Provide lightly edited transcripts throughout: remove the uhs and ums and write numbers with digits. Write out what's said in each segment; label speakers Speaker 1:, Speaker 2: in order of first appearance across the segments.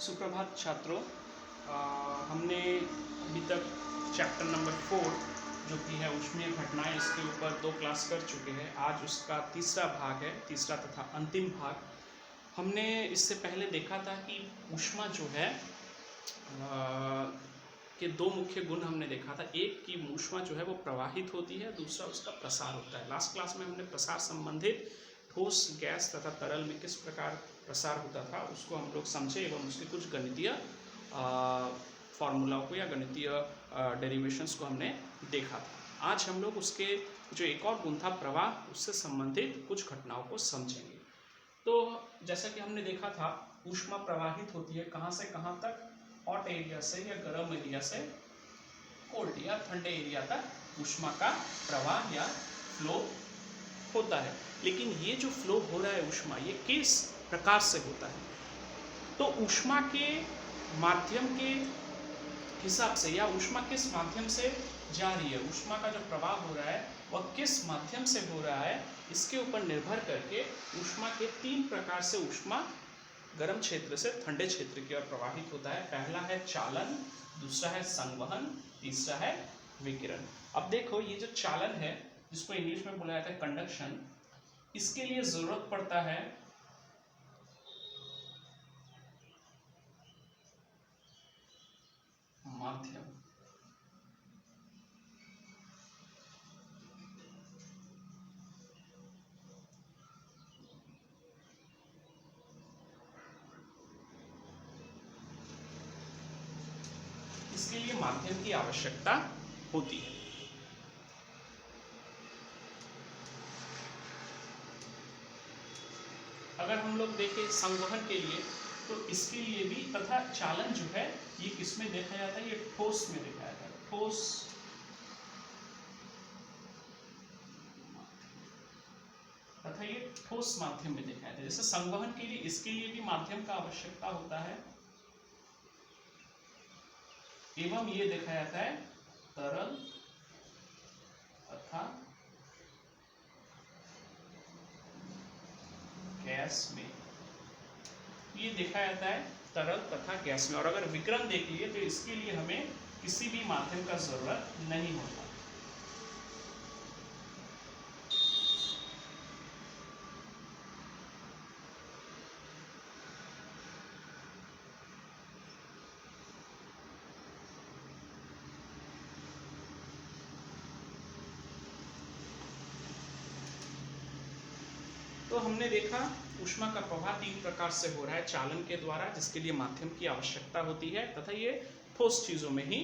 Speaker 1: सुप्रभात छात्रों। हमने अभी तक चैप्टर नंबर 4 जो कि है ऊष्मीय घटनाएं, इसके ऊपर 2 क्लास कर चुके हैं। आज उसका तीसरा भाग है, तीसरा तथा अंतिम भाग। हमने इससे पहले देखा था कि ऊष्मा जो है के 2 मुख्य गुण हमने देखा था। एक कि ऊष्मा जो है वो प्रवाहित होती है, दूसरा उसका प्रसार होता है। लास्ट क्लास में हमने प्रसार संबंधित ठोस, गैस तथा तरल में किस प्रकार प्रसार होता था उसको हम लोग समझे एवं उसके कुछ गणितीय फॉर्मूलाओं को या गणितीय डेरिवेशंस को हमने देखा था। आज हम लोग उसके जो एक और गुण था प्रवाह, उससे संबंधित कुछ घटनाओं को समझेंगे। तो जैसा कि हमने देखा था, ऊष्मा प्रवाहित होती है कहाँ से कहाँ तक? हॉट एरिया से या गर्म एरिया से कोल्ड या ठंडे एरिया तक ऊष्मा का प्रवाह या फ्लो होता है। लेकिन ये जो फ्लो हो रहा है ऊष्मा, ये किस प्रकार से होता है? तो ऊष्मा के माध्यम के हिसाब से या ऊष्मा किस माध्यम से जा रही है, ऊष्मा का जो प्रवाह हो रहा है वह किस माध्यम से हो रहा है, इसके ऊपर निर्भर करके ऊष्मा के 3 प्रकार से ऊष्मा गर्म क्षेत्र से ठंडे क्षेत्र की ओर प्रवाहित होता है। पहला है चालन, दूसरा है संवहन, तीसरा है विकिरण। अब देखो, ये जो चालन है जिसको इंग्लिश में बोला जाता है कंडक्शन, इसके लिए जरूरत पड़ता है माध्यम। इसके लिए माध्यम की आवश्यकता होती है। अगर हम लोग देखें संवहन के लिए, तो इसके लिए भी तथा चालन जो है ये किस में देखा जाता है? ये ठोस में देखा जाता है। ठोस तथा ये ठोस माध्यम में देखा जाता है। जैसे संवहन के लिए, इसके लिए भी माध्यम का आवश्यकता होता है एवं ये देखा जाता है तरल तथा गैस में। ये देखा जाता है तरल तथा गैस में। और अगर विकिरण देख लिए तो इसके लिए हमें किसी भी माध्यम का जरूरत नहीं होता। तो हमने देखा ऊष्मा का प्रवाह 3 प्रकार से हो रहा है। चालन के द्वारा, जिसके लिए माध्यम की आवश्यकता होती है तथा ये ठोस चीजों में ही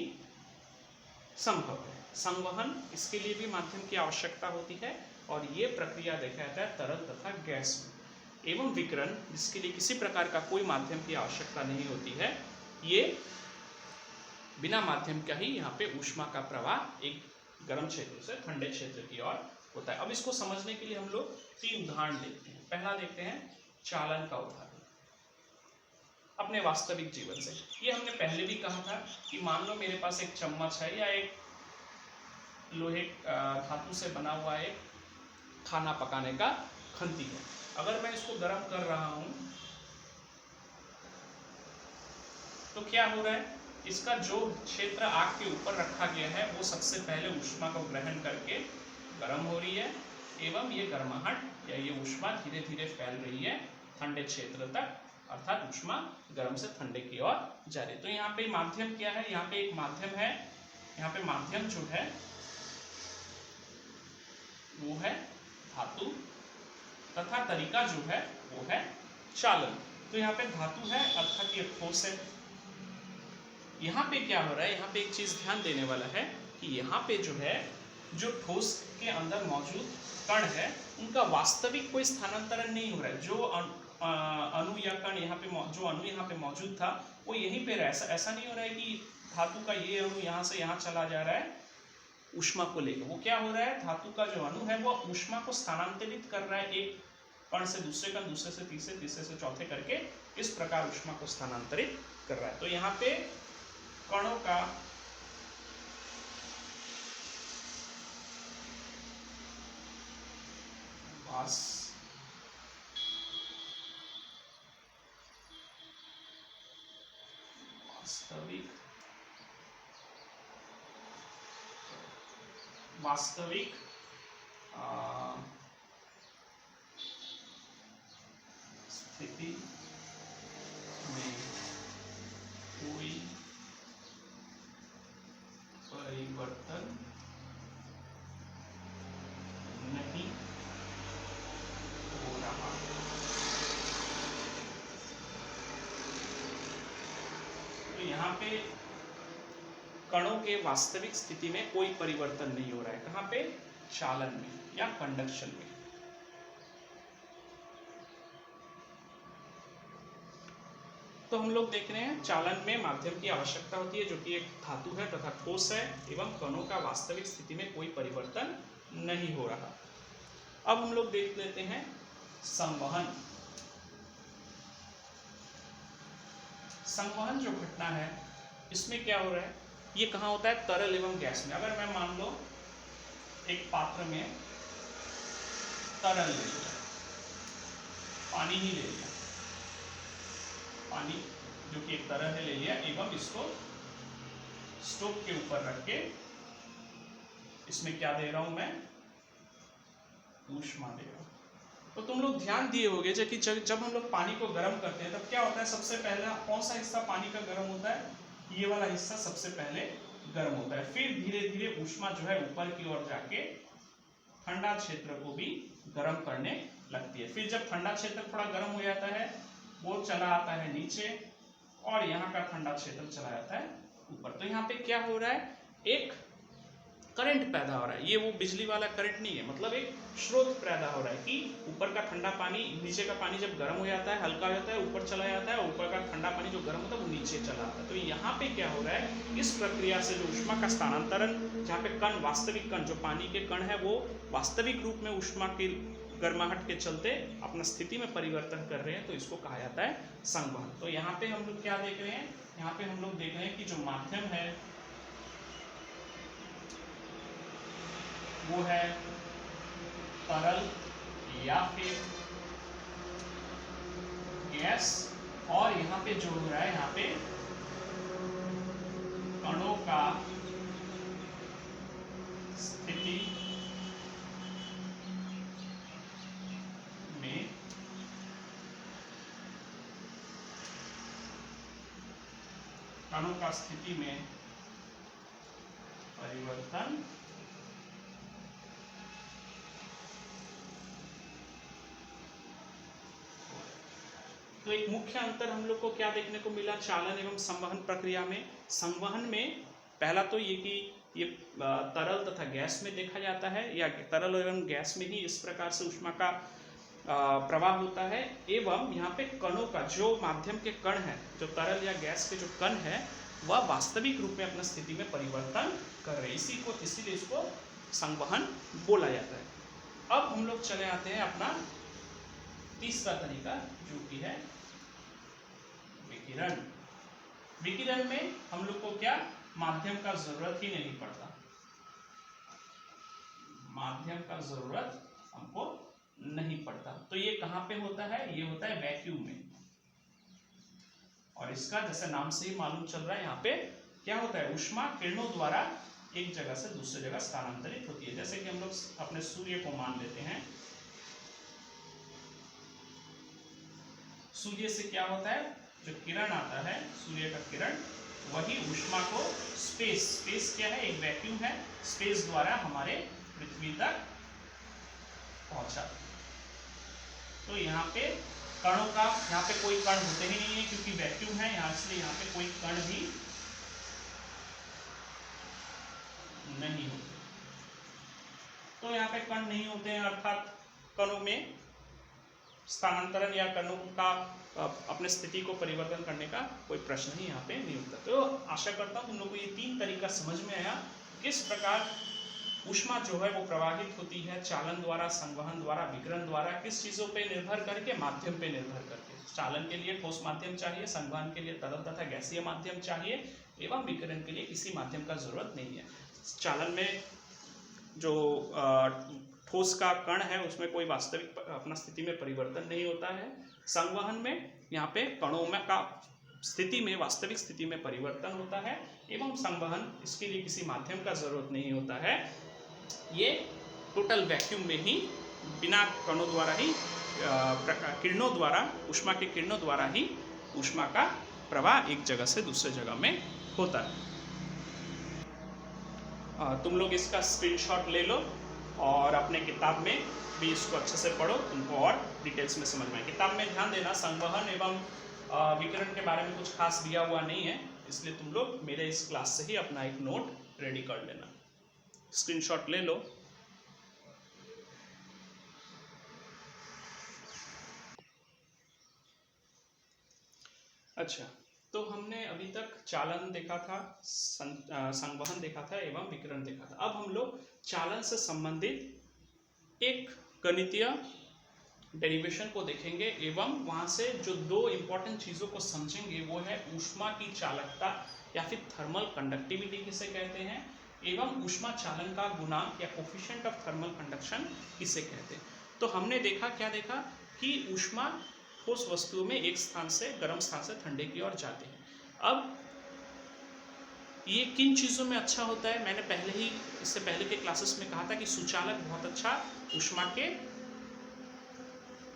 Speaker 1: संभव है। संवहन, इसके लिए भी माध्यम की आवश्यकता होती है और ये प्रक्रिया देखा जाता है तरल तथा गैस में। एवं विकिरण, जिसके लिए किसी प्रकार का कोई माध्यम की आवश्यकता नहीं होती है, ये बिना माध्यम का ही यहाँ पे ऊष्मा का प्रवाह एक गर्म क्षेत्र से ठंडे क्षेत्र की ओर होता है। अब इसको समझने के लिए हम लोग 3 उदाहरण देखते हैं। पहला देखते हैं चालन का उदाहरण अपने वास्तविक जीवन से। ये हमने पहले भी कहा था कि मान लो मेरे पास एक चम्मच है या एक लोहे धातु से बना हुआ एक खाना पकाने का खंती है। अगर मैं इसको गर्म कर रहा हूं तो क्या हो रहा है? इसका जो क्षेत्र आग के ऊपर रखा गया है वो सबसे पहले ऊष्मा को ग्रहण करके गर्म हो रही है एवं ये गर्माहट या ये ऊष्मा धीरे धीरे फैल रही है ठंडे क्षेत्र तक, अर्थात ऊष्मा गर्म से ठंडे की ओर जा रही है। तो यहाँ पे माध्यम क्या है? यहाँ पे एक माध्यम है। यहाँ पे माध्यम जो है वो है धातु तथा तरीका जो है वो है चालन। तो यहाँ पे धातु है अर्थात ये ठोस है। यहाँ पे क्या हो रहा है? यहाँ पे एक चीज ध्यान देने वाला है कि यहाँ पे जो है, जो ठोस के अंदर मौजूद कण है उनका वास्तविक कोई स्थानांतरण नहीं हो रहा है। जो अणु या कण यहाँ पे, जो अणु यहाँ पे मौजूद था वो यहीं पे रहा। ऐसा नहीं हो रहा है कि धातु का ये अणु यहाँ से यहाँ चला जा रहा है ऊष्मा को लेकर। वो क्या हो रहा है? धातु का जो अणु है वो ऊष्मा को स्थानांतरित कर रहा है, एक कण से दूसरे कण, दूसरे से तीसरे, तीसरे से चौथे करके इस प्रकार ऊष्मा को स्थानांतरित कर रहा है। तो यहाँ पे कणों का वास वास्तविक स्थिति में कोई परिवर्तन नहीं हो रहा। तो यहाँ पे कणों के वास्तविक स्थिति में कोई परिवर्तन नहीं हो रहा है। कहाँ पे? चालन में या कंडक्शन में। तो हम लोग देख रहे हैं चालन में माध्यम की आवश्यकता होती है, जो कि एक धातु है तथा ठोस है, एवं कणों का वास्तविक स्थिति में कोई परिवर्तन नहीं हो रहा। अब हम लोग देख लेते हैं संवहन। संवहन जो घटना है, इसमें क्या हो रहा है? ये कहाँ होता है? तरल एवं गैस में। अगर मैं मान लो एक पात्र में तरल ले लिया, पानी ही ले लिया, पानी जो कि एक तरल है ले लिया, एवं इसको स्टोव के ऊपर रख के इसमें क्या दे रहा हूं मैं? ऊष्मा दे रहा हूं। तो तुम लोग ध्यान दिए होंगे कि जब हम लोग पानी को गर्म करते हैं तब क्या होता है? सबसे पहले कौन सा हिस्सा पानी का गर्म होता है? ये वाला हिस्सा सबसे पहले गर्म होता है। फिर धीरे धीरे ऊष्मा जो है ऊपर की ओर जाके ठंडा क्षेत्र को भी गर्म करने लगती है। फिर जब ठंडा क्षेत्र थोड़ा गर्म हो जाता है, वो चला आता है नीचे, और यहाँ का ठंडा क्षेत्र चला जाता है ऊपर। तो यहाँ पे क्या हो रहा है? एक करंट पैदा हो रहा है। ये वो बिजली वाला करंट नहीं है, मतलब एक स्रोत पैदा हो रहा है कि ऊपर का ठंडा पानी, नीचे का पानी जब गर्म हो जाता है, हल्का हो जाता है, ऊपर चला जाता है, ऊपर का ठंडा पानी जो गर्म होता है वो नीचे चला आता है। तो यहाँ पे क्या हो रहा है? इस प्रक्रिया से जो ऊष्मा का स्थानांतरण, जहाँ पे कण, वास्तविक कण, जो पानी के कण है, वो वास्तविक रूप में ऊष्मा की गर्माहट के चलते अपना स्थिति में परिवर्तन कर रहे हैं, तो इसको कहा जाता है संवहन। तो यहाँ पे हम लोग क्या देख रहे हैं? यहाँ पे हम लोग देख रहे हैं कि जो माध्यम है वो है तरल या फिर गैस, और यहाँ पे जो हो रहा है, यहाँ पे कणों का स्थिति में परिवर्तन तो एक मुख्य अंतर हम लोग को क्या देखने को मिला चालन एवं संवहन प्रक्रिया में? संवहन में पहला तो ये कि ये तरल तथा गैस में देखा जाता है, या तरल एवं गैस में ही इस प्रकार से ऊष्मा का प्रवाह होता है, एवं यहाँ पे कणों का, जो माध्यम के कण है, जो तरल या गैस के जो कण है, वह वास्तविक रूप में अपना स्थिति में परिवर्तन कर रहे हैं। इसीलिए इसको संवहन बोला जाता है। अब हम लोग चले आते हैं अपना तीसरा तरीका, जो कि है विकिरण। विकिरण में हम लोग को क्या? माध्यम का जरूरत ही नहीं पड़ता। माध्यम का जरूरत हमको नहीं पड़ता। तो ये कहाँ पे होता है? ये होता है वैक्यूम में। और इसका जैसे नाम से ही मालूम चल रहा है, यहाँ पे क्या होता है? ऊष्मा किरणों द्वारा एक जगह से दूसरी जगह स्थानांतरित होती है। जैसे कि हम लोग अपने सूर्य को मान लेते हैं। सूर्य से क्या होता है? जो किरण आता है, सूर्य का किरण, वही ऊष्मा को स्पेस क्या है? एक वैक्यूम है, स्पेस द्वारा हमारे पृथ्वी तक पहुंचा। तो यहाँ पे कणों का, यहाँ पे कोई कण होते ही नहीं है क्योंकि वैक्यूम है यहाँ, इसलिए यहाँ पे कोई कण भी नहीं होते। तो यहाँ पे कण नहीं होते हैं, अर्थात कणों में स्थानांतरण या कणों का अपने स्थिति को परिवर्तन करने का कोई प्रश्न ही यहाँ पे नहीं होता। तो आशा करता हूँ तुम लोग को ये तीन तरीका समझ में आया, किस प्रकार ऊष्मा जो है वो प्रवाहित होती है चालन द्वारा, संवहन द्वारा, विकिरण द्वारा, किस चीज़ों पे निर्भर करके? माध्यम पे निर्भर करके। चालन के लिए ठोस माध्यम चाहिए, संवहन के लिए तरल तथा गैसीय माध्यम चाहिए, एवं विकिरण के लिए किसी माध्यम का जरूरत नहीं है। चालन में जो ठोस का कण है उसमें कोई वास्तविक अपना स्थिति में परिवर्तन नहीं होता है। संवहन में यहाँ पे कणों में का स्थिति में, वास्तविक स्थिति में परिवर्तन होता है एवं संवहन, इसके लिए किसी माध्यम का जरूरत नहीं होता है। ये टोटल वैक्यूम में ही बिना कणों द्वारा ही किरणों द्वारा, ऊष्मा के किरणों द्वारा ही ऊष्मा का प्रवाह एक जगह से दूसरे जगह में होता है। तुम लोग इसका स्क्रीनशॉट ले लो और अपने किताब में भी इसको अच्छे से पढ़ो, तुमको और डिटेल्स में समझ में आए। किताब में ध्यान देना, संवहन एवं विकिरण के बारे में कुछ खास दिया हुआ नहीं है, इसलिए तुम लोग मेरे इस क्लास से ही अपना एक नोट रेडी कर लेना। स्क्रीनशॉट ले लो। अच्छा, तो हमने अभी तक चालन देखा था, संवहन देखा था एवं विकिरण देखा था। अब हम लोग चालन से संबंधित एक गणितीय डेरिवेशन को देखेंगे एवं वहाँ से जो दो इम्पोर्टेंट चीज़ों को समझेंगे वो है ऊष्मा की चालकता या फिर थर्मल कंडक्टिविटी किसे कहते हैं, एवं ऊष्मा चालन का गुणांक या कोफिशिएंट ऑफ थर्मल कंडक्शन किसे कहते हैं। तो हमने देखा, क्या देखा कि ऊष्मा ठोस वस्तुओं में एक स्थान से गर्म स्थान से ठंडे की ओर जाते हैं। अब ये किन चीज़ों में अच्छा होता है, मैंने पहले ही इससे पहले के क्लासेस में कहा था कि सुचालक बहुत अच्छा ऊष्मा के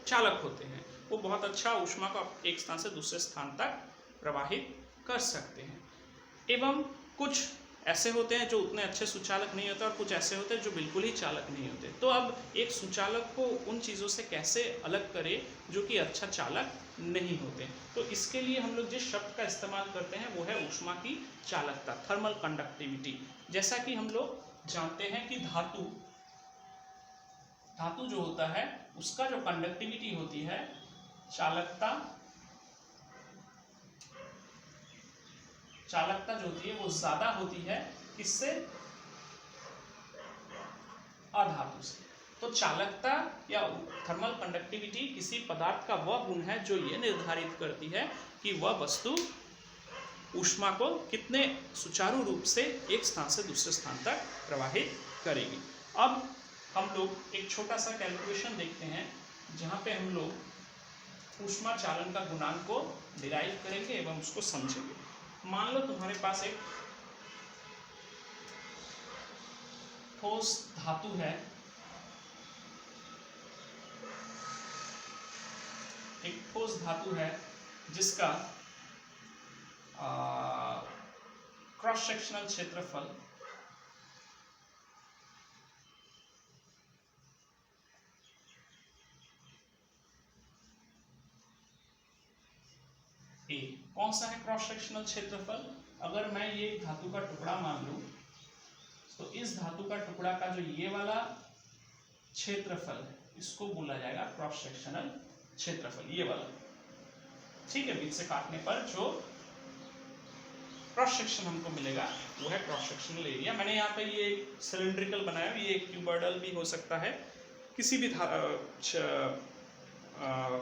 Speaker 1: चालक होते हैं, वो बहुत अच्छा ऊष्मा को एक स्थान से दूसरे स्थान तक प्रवाहित कर सकते हैं। एवं कुछ ऐसे होते हैं जो उतने अच्छे सुचालक नहीं होते और कुछ ऐसे होते हैं जो बिल्कुल ही चालक नहीं होते। तो अब एक सुचालक को उन चीज़ों से कैसे अलग करें जो कि अच्छा चालक नहीं होते, तो इसके लिए हम लोग जिस शब्द का इस्तेमाल करते हैं वो है ऊष्मा की चालकता, थर्मल कंडक्टिविटी। जैसा कि हम लोग जानते हैं कि धातु जो होता है उसका जो कंडक्टिविटी होती है, चालकता जो होती है वो ज्यादा होती है किससे, अधातु से। तो चालकता या थर्मल कंडक्टिविटी किसी पदार्थ का वह गुण है जो ये निर्धारित करती है कि वह वस्तु ऊष्मा को कितने सुचारू रूप से एक स्थान से दूसरे स्थान तक प्रवाहित करेगी। अब हम लोग एक छोटा सा कैलकुलेशन देखते हैं जहाँ पे हम लोग ऊष्मा चालन का गुणांक को डिराइव करेंगे एवं उसको समझेंगे। मान लो तुम्हारे पास एक ठोस धातु है, जिसका क्रॉस सेक्शनल क्षेत्रफल ए। कौन सा है क्रॉस सेक्शनल क्षेत्रफल? अगर मैं ये धातु का टुकड़ा मान लूं तो इस धातु का टुकड़ा का जो ये वाला क्षेत्रफल है इसको बोला जाएगा क्रॉस सेक्शनल क्षेत्रफल, ये वाला, ठीक है। बीच से काटने पर जो क्रॉस सेक्शन हमको मिलेगा वो है क्रॉस सेक्शनल एरिया। मैंने यहाँ पे ये सिलिंड्रिकल बनाया, ये क्यूबॉइडल भी हो सकता है, किसी भी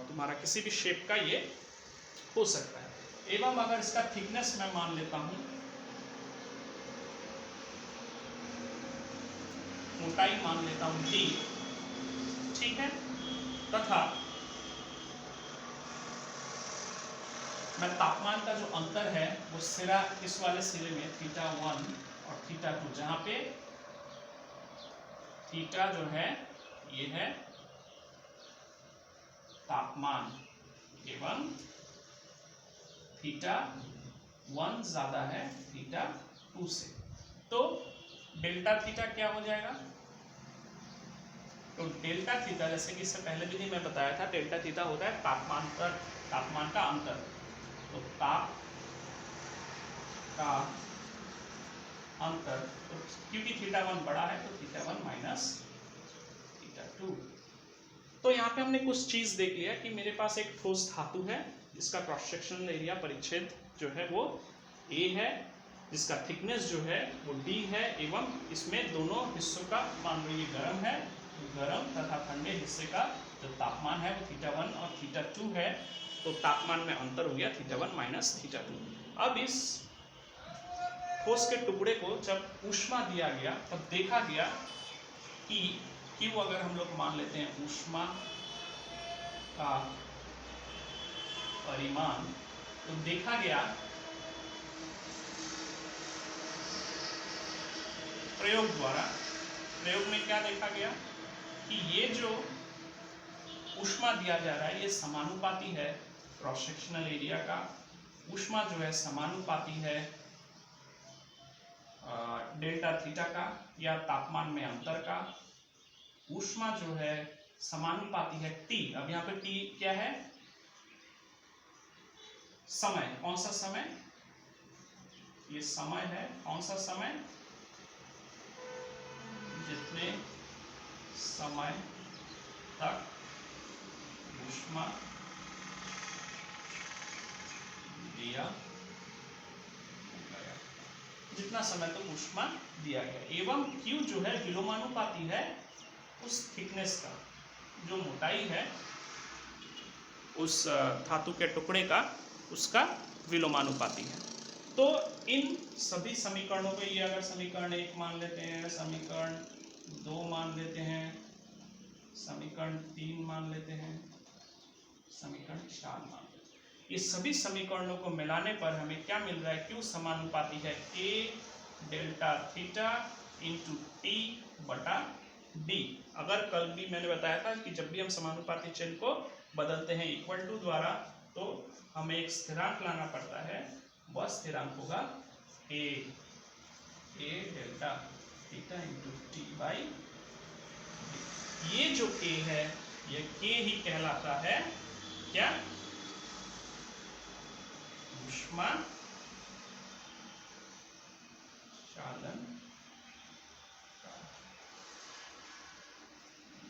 Speaker 1: तुम्हारा किसी भी शेप का ये हो सकता है। एवं अगर इसका थिकनेस मैं मान लेता हूं, मोटाई मान लेता हूं d, ठीक है, तथा मैं तापमान का जो अंतर है वो सिरा, इस वाले सिरे में θ1 और θ2, जहां पे थीटा जो है ये है तापमान एवं θ1 ज्यादा है θ2 से, तो डेल्टा थीटा क्या हो जाएगा? तो डेल्टा थीटा, जैसे कि इससे पहले भी मैं बताया था, डेल्टा थीटा होता है तापमान का अंतर। तो ताप का अंतर, तो क्योंकि θ1 बड़ा है तो θ1 माइनस θ2। तो यहाँ पे हमने कुछ चीज देख लिया कि मेरे पास एक ठोस धातु है जिसका क्रॉस सेक्शनल एरिया परिच्छेद जो है वो A है, जिसका थिकनेस जो है वो D है, एवं इसमें दोनों हिस्सों का, मान लो ये गर्म है, गर्म तथा ठंडे हिस्से का जो तापमान है वो θ1 और θ2 है, तो तापमान में अंतर हो गया θ1 माइनस θ2। अब इस ठोस के टुकड़े को जब ऊष्मा दिया गया तब देखा गया कि Q अगर हम लोग मान लेते हैं ऊष्मा का परिमाण तो देखा गया प्रयोग द्वारा, प्रयोग में क्या देखा गया कि ये जो ऊष्मा दिया जा रहा है ये समानुपाती है क्रॉस सेक्शनल एरिया का, ऊष्मा जो है समानुपाती है डेल्टा थीटा का या तापमान में अंतर का, ऊष्मा जो है समानुपाती है टी। अब यहाँ पे टी क्या है? समय। कौन सा समय? ये समय है। कौन सा समय? जितने समय तक ऊष्मा दिया गया, जितना समय तक ऊष्मा दिया गया, एवं Q जो है विलोमानुपाती है उस थिकनेस का, जो मोटाई है उस धातु के टुकड़े का, उसका विलोमानुपाती है। तो इन सभी समीकरणों पे, ये अगर समीकरण 1 मान लेते हैं, समीकरण 2 मान लेते हैं, समीकरण 3 मान लेते हैं, समीकरण 4 मान लेते हैं, ये सभी समीकरणों को मिलाने पर हमें क्या मिल रहा है? Q समानुपाती है A delta theta into T बटा D। अगर कल भी मैंने बताया था कि जब भी हम समानुपाती चिन्ह को बदलते हैं इक्वल टू द्वारा, तो हमें एक स्थिरांक लाना पड़ता है, वह स्थिरांक होगा A delta theta into T by D। ये जो K है, ये K ही कहलाता है क्या? ऊष्मा चालन का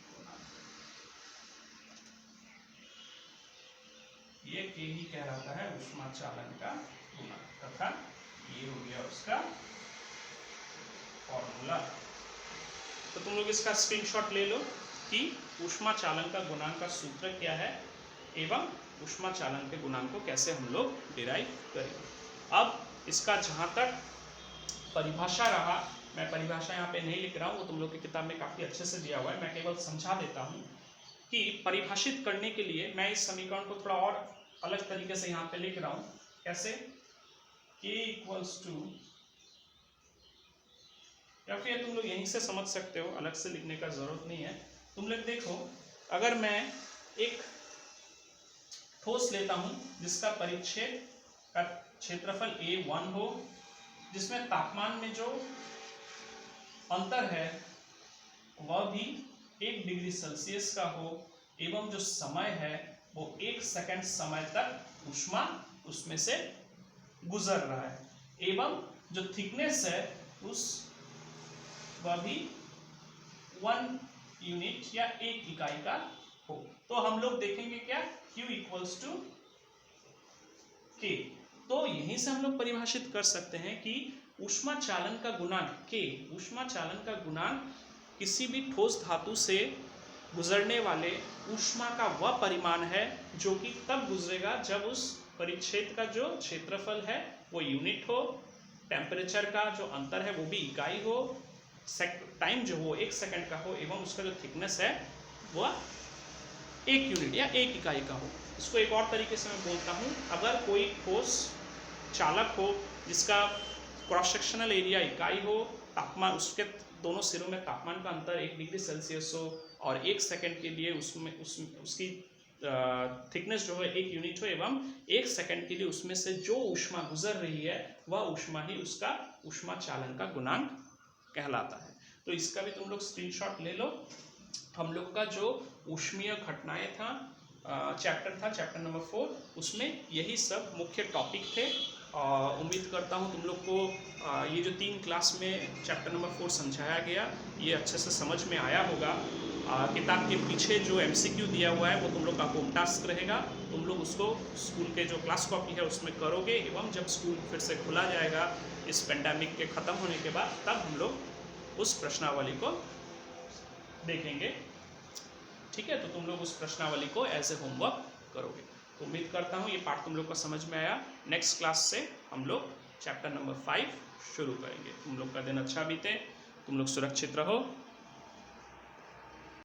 Speaker 1: गुणांक, ये K ही कहलाता है ऊष्मा चालन का गुणांक, तथा ये हो गया उसका फॉर्मूला। तो तुम लोग इसका स्क्रीनशॉट ले लो कि ऊष्मा चालन का गुणांक का सूत्र क्या है एवं ऊष्मा चालन के गुणांक को कैसे हम लोग डिराइव करेंगे। अब इसका जहाँ तक परिभाषा रहा, मैं परिभाषा यहाँ पे नहीं लिख रहा हूँ, वो तुम लोग की किताब में काफ़ी अच्छे से दिया हुआ है, मैं केवल समझा देता हूँ कि परिभाषित करने के लिए मैं इस समीकरण को थोड़ा और अलग तरीके से यहाँ पे लिख रहा हूँ। कैसे? K इक्वल्स टू, या फिर तुम लोग यहीं से समझ सकते हो, अलग से लिखने का जरूरत नहीं है। तुम लोग देखो, अगर मैं एक ठोस लेता हूं जिसका परिच्छेद का क्षेत्रफल A1 हो, जिसमें तापमान में जो अंतर है वह भी 1 डिग्री सेल्सियस का हो, एवं जो समय है वो 1 सेकंड समय तक ऊष्मा उसमें से गुजर रहा है, एवं जो थिकनेस है उस वह भी 1 यूनिट या 1 इकाई का हो, तो हम लोग देखेंगे क्या? Q equals to K। तो यहीं से हम लोग परिभाषित कर सकते हैं कि ऊष्मा चालन का गुणांक K, ऊष्मा चालन का गुणांक किसी भी ठोस धातु से गुजरने वाले ऊष्मा का वह परिमाण है जो कि तब गुजरेगा जब उस परिच्छेद का जो क्षेत्रफल है वो यूनिट हो, टेम्परेचर का जो अंतर है वो भी इकाई हो, टाइम जो हो 1 सेकंड का हो, एवं उसका जो थिकनेस है वह 1 यूनिट या 1 इकाई का हो। इसको एक और तरीके से मैं बोलता हूँ, अगर कोई ठोस चालक हो जिसका क्रॉस सेक्शनल एरिया इकाई हो, तापमान उसके दोनों सिरों में तापमान का अंतर 1 डिग्री सेल्सियस हो, और 1 सेकंड के लिए उसकी थिकनेस जो है 1 यूनिट हो, एवं 1 सेकंड के लिए उसमें से जो ऊष्मा गुजर रही है वह ऊष्मा ही उसका ऊष्मा चालन का गुणांक कहलाता है। तो इसका भी तुम लोग स्क्रीनशॉट ले लो। हम लोग का जो ऊष्मीय घटनाएं था चैप्टर था, चैप्टर नंबर 4, उसमें यही सब मुख्य टॉपिक थे। उम्मीद करता हूँ तुम लोग को ये जो 3 क्लास में चैप्टर नंबर 4 समझाया गया ये अच्छे से समझ में आया होगा। किताब के पीछे जो MCQ दिया हुआ है वो तुम लोग का होम टास्क रहेगा, तुम लोग उसको स्कूल के जो क्लास कॉपी है उसमें करोगे, एवं जब स्कूल फिर से खुला जाएगा इस पेंडेमिक के ख़त्म होने के बाद, तब हम लोग उस प्रश्नावली को देखेंगे। ठीक है, तो तुम लोग उस प्रश्नावली को एज ए होमवर्क करोगे। तो उम्मीद करता हूँ ये पार्ट तुम लोग का समझ में आया। नेक्स्ट क्लास से हम लोग चैप्टर नंबर 5 शुरू करेंगे। तुम लोग का दिन अच्छा बीते, तुम लोग सुरक्षित रहो।